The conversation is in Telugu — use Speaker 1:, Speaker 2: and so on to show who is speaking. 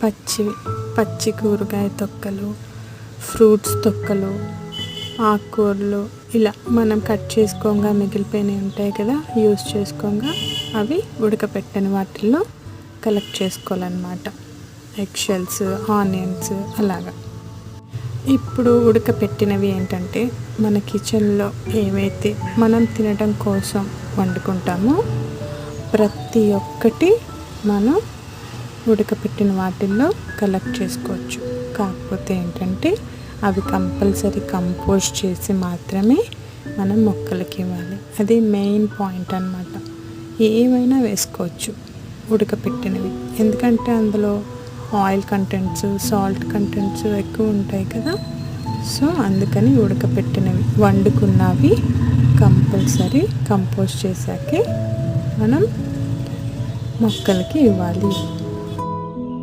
Speaker 1: పచ్చి కూరగాయ తొక్కలు, ఫ్రూట్స్ తొక్కలు, ఆకుకూరలు ఇలా మనం కట్ చేసుకోగా మిగిలిపోయినవి ఉంటాయి కదా, యూస్ చేసుకోగా అవి ఉడకపెట్టిన వాటిల్లో కలెక్ట్ చేసుకోవాలన్నమాట. ఎగ్ షెల్స్, ఆనియన్స్ అలాగా. ఇప్పుడు ఉడకపెట్టినవి ఏంటంటే మన కిచెన్లో ఏవైతే మనం తినడం కోసం వండుకుంటామో ప్రతి ఒక్కటి మనం ఉడకపెట్టిన వాటిల్లో కలెక్ట్ చేసుకోవచ్చు. కాకపోతే ఏంటంటే అవి కంపల్సరీ కంపోస్ట్ చేసి మాత్రమే మనం మొక్కలకి ఇవ్వాలి. అది మెయిన్ పాయింట్ అన్నమాట. ఏమైనా వేసుకోవచ్చు ఉడకపెట్టినవి, ఎందుకంటే అందులో ఆయిల్ కంటెంట్స్, సాల్ట్ కంటెంట్స్ ఎక్కువ ఉంటాయి కదా. సో అందుకని ఉడకపెట్టినవి, వండుకున్నవి కంపల్సరీ కంపోస్ట్ చేశాకే మనం మొక్కలకి ఇవ్వాలి.